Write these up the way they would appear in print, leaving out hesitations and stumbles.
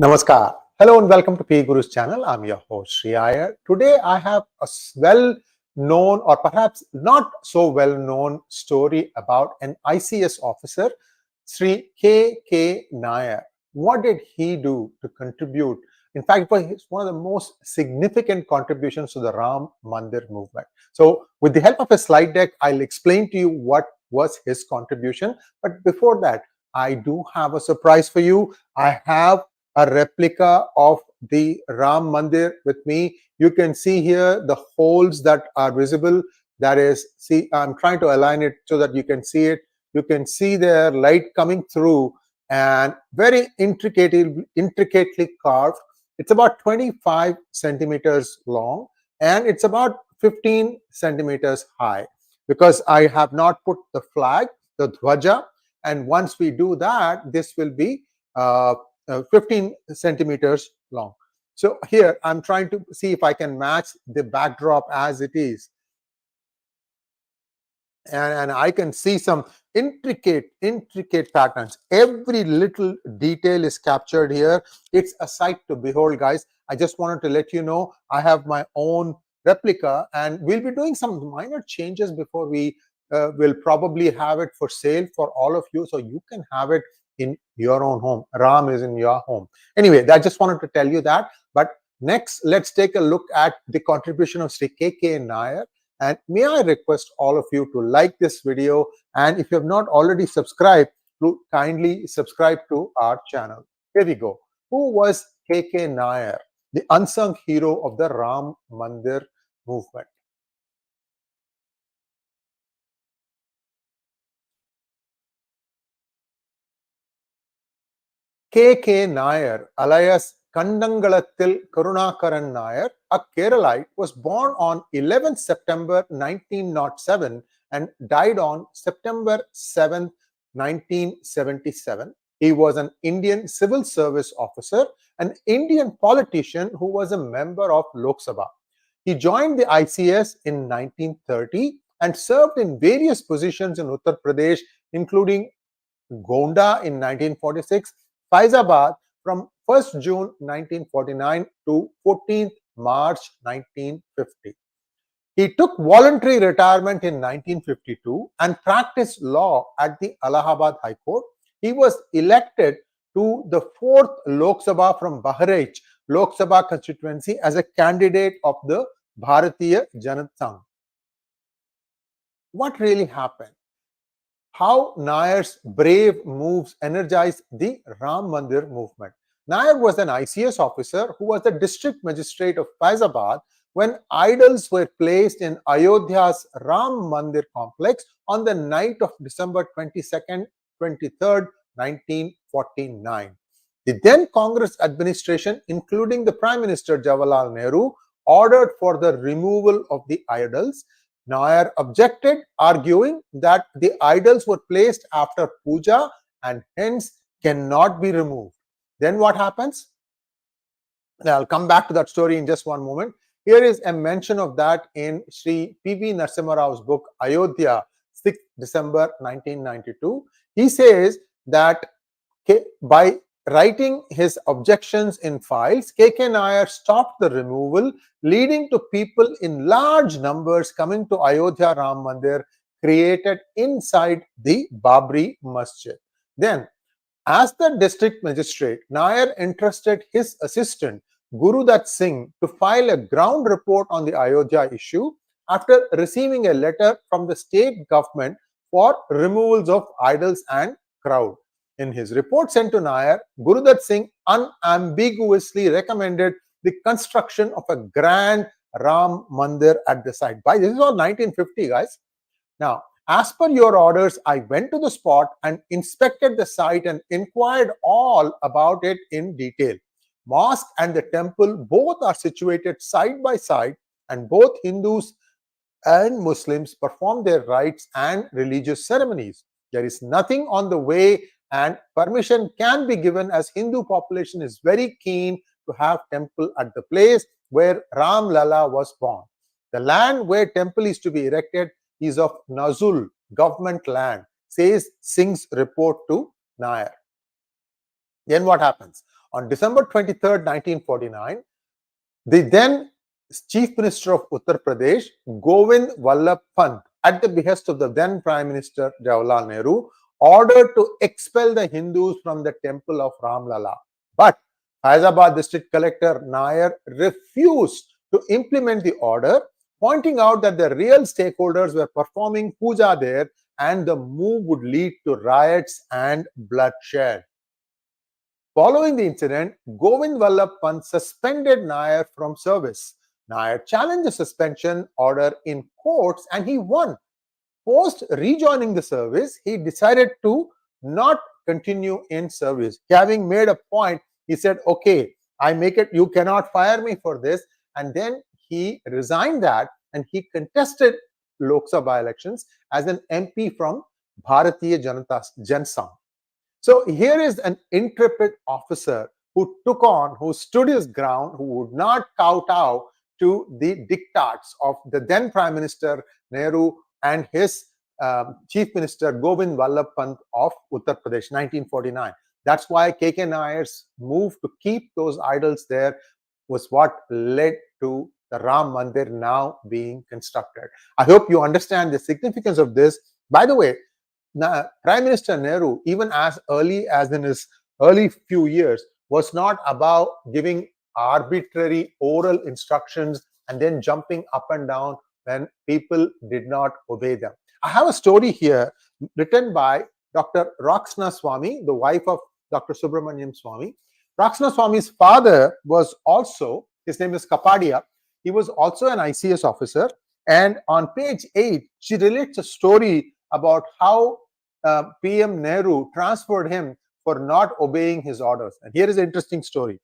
Namaskar. Hello and welcome to PGurus channel. I'm your host Sree Iyer. Today I have a well-known or perhaps not so well-known story about an ICS officer, Sree K K Nair. What did he do to contribute? In fact, it was one of the most significant contributions to the Ram Mandir movement. So with the help of a slide deck, I'll explain to you what was his contribution. But before that, I do have a surprise for you. I have a replica of the Ram Mandir with me. You can see here the holes that are visible. That is, see, I'm trying to align it so that you can see it. You can see there light coming through and very intricately carved. It's about 25 centimeters long and it's about 15 centimeters high because I have not put the flag, the 𝗤𝙗𝙤, and once we do that, this will be 15 centimeters long. So here I'm trying to see if I can match the backdrop as it is. And I can see some intricate patterns. Every little detail is captured here. It's a sight to behold, guys. I just wanted to let you know I have my own replica and we'll be doing some minor changes before we will probably have it for sale for all of you, so you can have it in your own home. Ram is in your home. Anyway, I just wanted to tell you that. But next, let's take a look at the contribution of Sree K K Nair. And may I request all of you to like this video, and if you have not already subscribed, to kindly subscribe to our channel. Here we go. Who was K K Nair, the unsung hero of the Ram Mandir movement? K K Nair, alias 𝗠𝙗𝙤 𝗂𝘂𝘁𝘀 Nair, a Keralite, was born on 11 September 1907 and died on September 7, 1977. He was an Indian civil service officer, an Indian politician who was a member of Lok Sabha. He joined the ICS in 1930 and served in various positions in Uttar Pradesh, including Gonda in 1946, Faizabad from 1st June 1949 to 14th March 1950. He took voluntary retirement in 1952 and practiced law at the Allahabad High Court. He was elected to the 4th Lok Sabha from Bahraich Lok Sabha constituency as a candidate of the 𝗤𝗖𝙁𝙤𝙤𝙤. What really happened? How Nair's brave moves energized the Ram Mandir movement. Nair was an ICS officer who was the district magistrate of Faizabad when idols were placed in Ayodhya's Ram Mandir complex on the night of December 22nd, 23rd, 1949. The then Congress administration, including the Prime Minister Jawaharlal Nehru, ordered for the removal of the idols. Nair objected, arguing that the idols were placed after puja and hence cannot be removed. Then what happens? I'll come back to that story in just one moment. Here is a mention of that in Sri P.V. Narasimha Rao's book Ayodhya, 6th December 1992. He says that by writing his objections in files, K K Nair stopped the removal, leading to people in large numbers coming to Ayodhya Ram Mandir created inside the Babri Masjid. Then, as the district magistrate, Nair entrusted his assistant 𝗚𝙗𝙗 Singh to file a ground report on the Ayodhya issue after receiving a letter from the state government for removals of idols and crowd. In his report sent to Nair, 𝗚𝙗𝙗 Singh unambiguously recommended the construction of a grand Ram Mandir at the site. This is all 1950, guys. Now, as per your orders, I went to the spot and inspected the site and inquired all about it in detail. Mosque and the temple both are situated side by side, and both Hindus and Muslims perform their rites and religious ceremonies. There is nothing on the way, and permission can be given as Hindu population is very keen to have temple at the place where Ram Lala was born. The land where temple is to be erected is of Nazul, government land, says Singh's report to Nair. Then what happens? On December 23rd, 1949, the then Chief Minister of Uttar Pradesh, 𝗤𝙗𝙗𝗚 𝗏, at the behest of the then Prime Minister Jawaharlal Nehru, ordered to expel the Hindus from the temple of Ram Lalla. But Faizabad District Collector Nair refused to implement the order, pointing out that the real stakeholders were performing puja there and the move would lead to riots and bloodshed. Following the incident, 𝗤𝙗𝙗𝗏 𝗏 suspended Nair from service. Nair challenged the suspension order in courts and he won. Post rejoining the service, he decided to not continue in service. Having made a point, he said, okay, I make it, you cannot fire me for this. And then he resigned that and he contested Lok Sabha elections as an MP from Bharatiya Janata Jansangh. So here is an intrepid officer who stood his ground, who would not kowtow to the diktats of the then Prime Minister Nehru and his Chief Minister 𝗤𝙗𝙗𝗏 𝗏 of Uttar Pradesh, 1949. That's why K K Nair's move to keep those idols there was what led to the Ram Mandir now being constructed. I hope you understand the significance of this. By the way, Prime Minister Nehru, even as early as in his early few years, was not about giving arbitrary oral instructions and then jumping up and down when people did not obey them. I have a story here written by Dr. Roxana Swamy, the wife of Dr. Subramaniam Swamy. Roxana Swamy's father was also, his name is Kapadia, he was also an ICS officer. And on page 8, she relates a story about how PM Nehru transferred him for not obeying his orders. And here is an interesting story.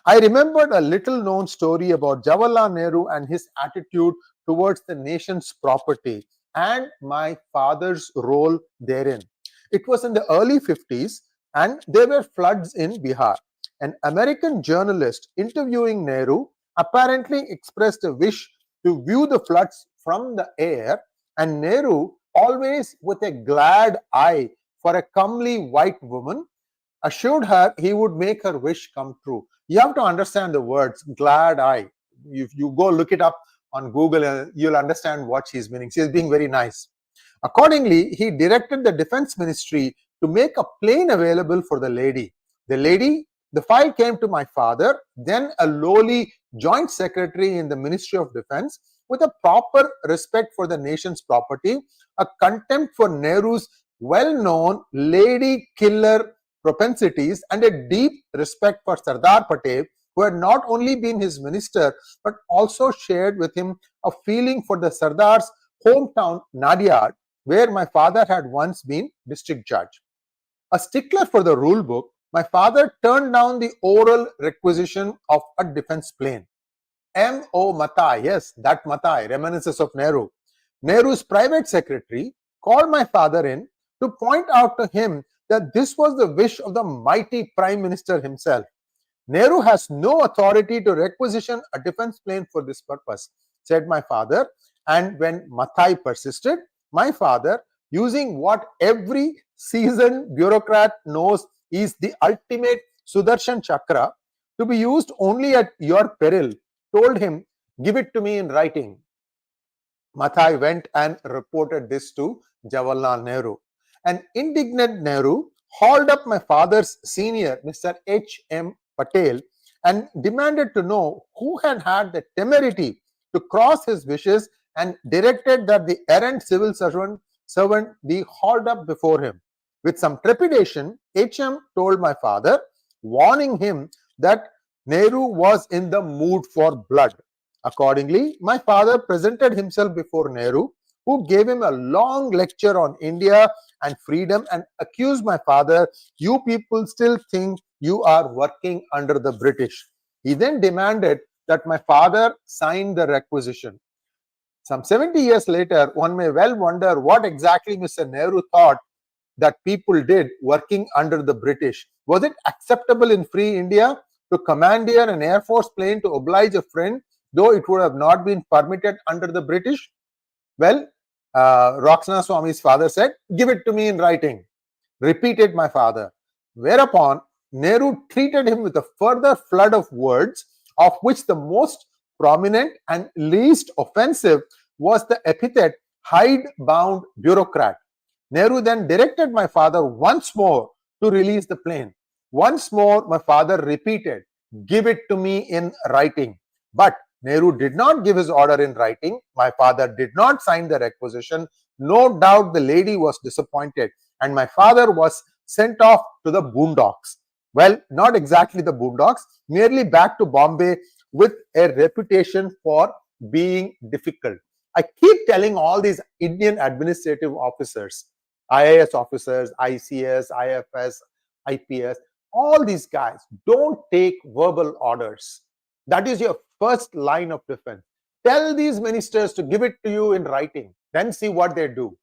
I remembered a little known story about Jawaharlal Nehru and his attitude towards the nation's property and my father's role therein. It was in the early 50s and there were floods in Bihar. An American journalist interviewing Nehru apparently expressed a wish to view the floods from the air, and Nehru, always with a glad eye for a comely white woman, assured her he would make her wish come true. You have to understand the words glad eye. If you go look it up on Google, you'll understand what she's meaning. She's being very nice. Accordingly, he directed the Defense Ministry to make a plane available for the lady. The file came to my father, then a lowly joint secretary in the Ministry of Defense, with a proper respect for the nation's property, a contempt for Nehru's well-known lady killer propensities, and a deep respect for Sardar Patel, who had not only been his minister, but also shared with him a feeling for the Sardar's hometown, Nadiad, where my father had once been district judge. A stickler for the rule book, my father turned down the oral requisition of a defense plane. M.O. Mathai, yes, that Mathai, reminiscences of Nehru. Nehru's private secretary called my father in to point out to him that this was the wish of the mighty Prime Minister himself. Nehru has no authority to requisition a defense plane for this purpose, said my father. And when Mathai persisted, my father, using what every seasoned bureaucrat knows is the ultimate Sudarshan Chakra, to be used only at your peril, told him, give it to me in writing. Mathai went and reported this to Jawaharlal Nehru. An indignant Nehru hauled up my father's senior, Mr. H.M. Patel, and demanded to know who had had the temerity to cross his wishes, and directed that the errant civil servant be hauled up before him. With some trepidation, H.M. told my father, warning him that Nehru was in the mood for blood. Accordingly, my father presented himself before Nehru, who gave him a long lecture on India and freedom and accused my father, you people still think you are working under the British. He then demanded that my father sign the requisition. Some 70 years later, one may well wonder what exactly Mr. Nehru thought that people did working under the British. Was it acceptable in free India to commandeer an Air Force plane to oblige a friend, though it would have not been permitted under the British? Well, Roxana Swamy's father said, give it to me in writing. Repeated my father. Whereupon Nehru treated him with a further flood of words, of which the most prominent and least offensive was the epithet hidebound bureaucrat. Nehru then directed my father once more to release the plane. Once more, my father repeated, "Give it to me in writing." But Nehru did not give his order in writing. My father did not sign the requisition. No doubt the lady was disappointed, and my father was sent off to the boondocks. Well, not exactly the boondocks, merely back to Bombay with a reputation for being difficult. I keep telling all these Indian administrative officers, IAS officers, ICS, IFS, IPS, all these guys, don't take verbal orders. That is your first line of defense. Tell these ministers to give it to you in writing, then see what they do.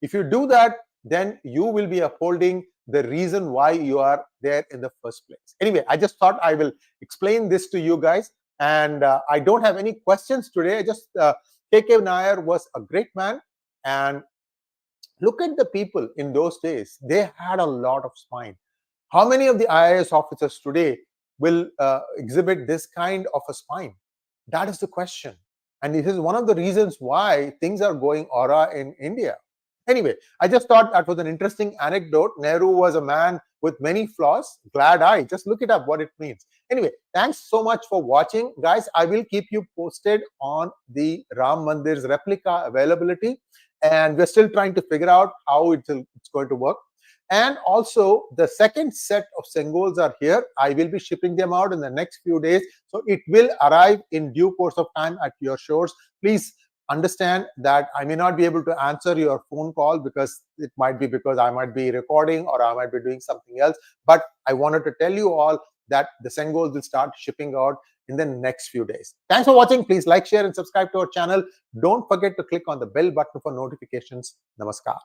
If you do that, then you will be upholding the reason why you are there in the first place. Anyway, I just thought I will explain this to you guys, and I don't have any questions today. I just K K Nair was a great man, and look at the people in those days. They had a lot of spine. How many of the IAS officers today will exhibit this kind of a spine? That is the question. And it is one of the reasons why things are going awry in India. Anyway, I just thought that was an interesting anecdote. Nehru was a man with many flaws. Glad I. Just look it up what it means. Anyway, thanks so much for watching. Guys, I will keep you posted on the Ram Mandir's replica availability. And we're still trying to figure out how it's going to work. And also, the second set of Sengols are here. I will be shipping them out in the next few days. So it will arrive in due course of time at your shores. Please understand that I may not be able to answer your phone call because it might be because I might be recording or I might be doing something else. But I wanted to tell you all that the Sengols will start shipping out in the next few days. Thanks for watching. Please like, share, and subscribe to our channel. Don't forget to click on the bell button for notifications. Namaskar.